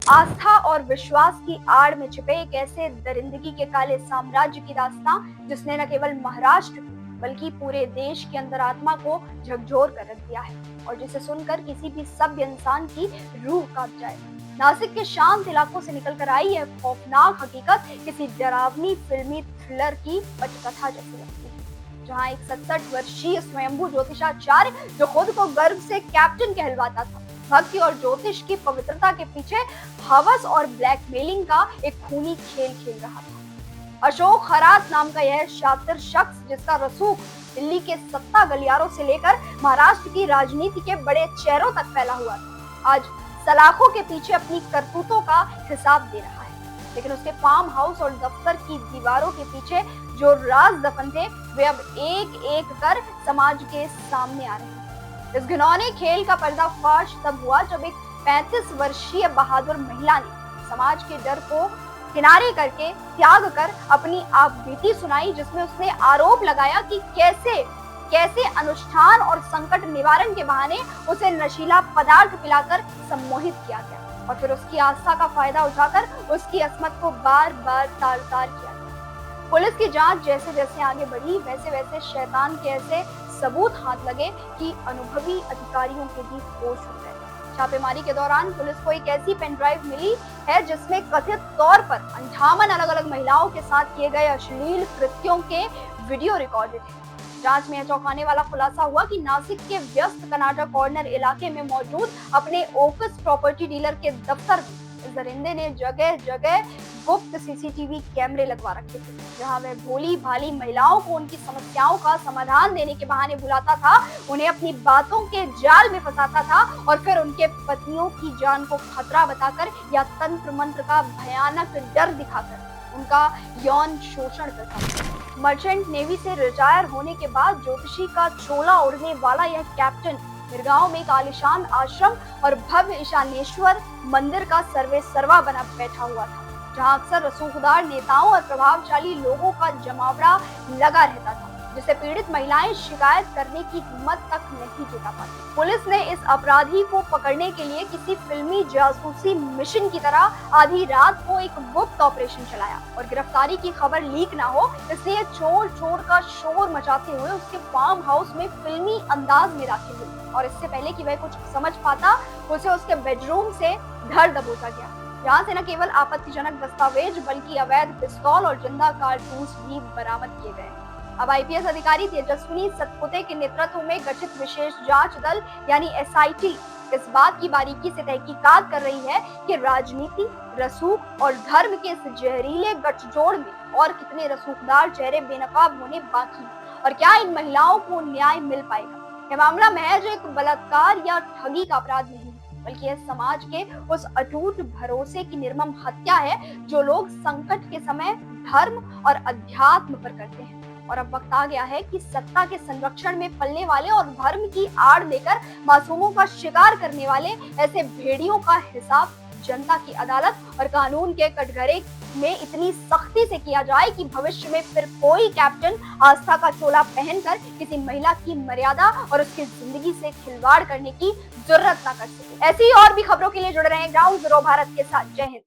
आस्था और विश्वास की आड़ में छिपे एक ऐसे दरिंदगी के काले साम्राज्य की दास्तां जिसने न केवल महाराष्ट्र बल्कि पूरे देश के अंदर आत्मा को झकझोर कर रख दिया है और जिसे सुनकर किसी भी सभ्य इंसान की रूह कांप जाए। नासिक के शांत इलाकों से निकलकर आई यह खौफनाक हकीकत किसी डरावनी फिल्मी थ्रिलर की पटकथा जैसी लगती है, जहां एक 67 वर्षीय स्वयंभू ज्योतिषाचार्य जो खुद को गर्व से कैप्टन कहलवाता था, भक्ति और ज्योतिष की पवित्रता के पीछे हवस और ब्लैकमेलिंग का एक खूनी खेल खेल रहा था। अशोक खरात नाम का यह शातिर शख्स, जिसका रसूख दिल्ली के सत्ता गलियारों से लेकर महाराष्ट्र की राजनीति के बड़े चेहरों तक फैला हुआ था, आज सलाखों के पीछे अपनी करतूतों का हिसाब दे रहा है। लेकिन उसके फार्म हाउस और दफ्तर की दीवारों के पीछे जो राज दफन थे, वे अब एक एक कर समाज के सामने आ रहे हैं। इस घिनौने खेल का पर्दाफाश तब हुआ जब एक 35 वर्षीय बहादुर महिला ने समाज के डर को किनारे करके त्याग कर अपनी आप बीती सुनाई, जिसमें उसने आरोप लगाया कि कैसे अनुष्ठान और संकट निवारण के बहाने उसे नशीला पदार्थ पिलाकर सम्मोहित किया गया और फिर उसकी आस्था का फायदा उठाकर उसकी अस्मत को बार बार तार-तार किया गया। पुलिस की जांच जैसे जैसे आगे बढ़ी, वैसे वैसे शैतान के ऐसे सबूत हाथ लगे कि अनुभवी अधिकारियों के भी होश उड़ गए। छापेमारी के दौरान पुलिस को एक ऐसी पेन ड्राइव मिली है जिसमें कथित तौर पर 58 अलग-अलग महिलाओं के साथ किए गए अश्लील कृत्यों के वीडियो रिकॉर्डेड हैं। जांच में यह चौंकाने वाला खुलासा हुआ कि नासिक के व्यस्त कनाटा कॉर्नर इलाके में मौजूद अपने ओकस प्रॉपर्टी डीलर के दफ्तर में इस दरिंदे ने जगह जगह गुप्त सीसीटीवी कैमरे लगवा रखे थे, जहां वह भोली भाली महिलाओं को उनकी समस्याओं का समाधान देने के बहाने बुलाता था, उन्हें अपनी बातों के जाल में फंसाता था और फिर उनके पतियों की जान को खतरा बताकर या तंत्र मंत्र का भयानक डर दिखाकर उनका यौन शोषण करता था। मर्चेंट नेवी से रिटायर होने के बाद ज्योतिषी का चोला ओढ़ने वाला यह कैप्टन मिरगांव में एक आलीशान आश्रम और भव्य ईशानेश्वर मंदिर का सर्वे सर्वा बना बैठा हुआ था, जहां अक्सर रसूखदार नेताओं और प्रभावशाली लोगों का जमावड़ा लगा रहता था, जिसे पीड़ित महिलाएं शिकायत करने की हिम्मत तक नहीं जुटा पाती। पुलिस ने इस अपराधी को पकड़ने के लिए किसी फिल्मी जासूसी मिशन की तरह आधी रात को एक गुप्त ऑपरेशन चलाया और गिरफ्तारी की खबर लीक ना हो, इसलिए चोर का शोर मचाते हुए उसके फार्म हाउस में फिल्मी अंदाज में दाखिल हुई और इससे पहले कि वह कुछ समझ पाता, उसे उसके बेडरूम से धर दबोचा गया, जहां से न केवल आपत्तिजनक दस्तावेज बल्कि अवैध पिस्तौल और जिंदा कारतूस भी बरामद किए गए। अब आईपीएस अधिकारी तेजस्विनी सतपुते के नेतृत्व में गठित विशेष जांच दल यानी एसआईटी इस बात की बारीकी से तहकीकात कर रही है कि राजनीति, रसूख और धर्म के इस जहरीले गठजोड़ में और कितने रसूखदार चेहरे बेनकाब होने बाकी हैं और क्या इन महिलाओं को न्याय मिल पाएगा। यह मामला महज एक बलात्कार या ठगी का अपराध नहीं, बल्कि यह समाज के उस अटूट भरोसे की निर्मम हत्या है जो लोग संकट के समय धर्म और अध्यात्म पर करते हैं। और अब वक्त आ गया है कि सत्ता के संरक्षण में पलने वाले और धर्म की आड़ लेकर मासूमों का शिकार करने वाले ऐसे भेड़ियों का हिसाब जनता की अदालत और कानून के कटघरे में इतनी सख्ती से किया जाए कि भविष्य में फिर कोई कैप्टन आस्था का चोला पहनकर किसी महिला की मर्यादा और उसकी जिंदगी से खिलवाड़ करने की जुर्रत ना कर सके। ऐसी और भी खबरों के लिए जुड़े रहें ग्राउंड जीरो भारत के साथ। जय हिंद।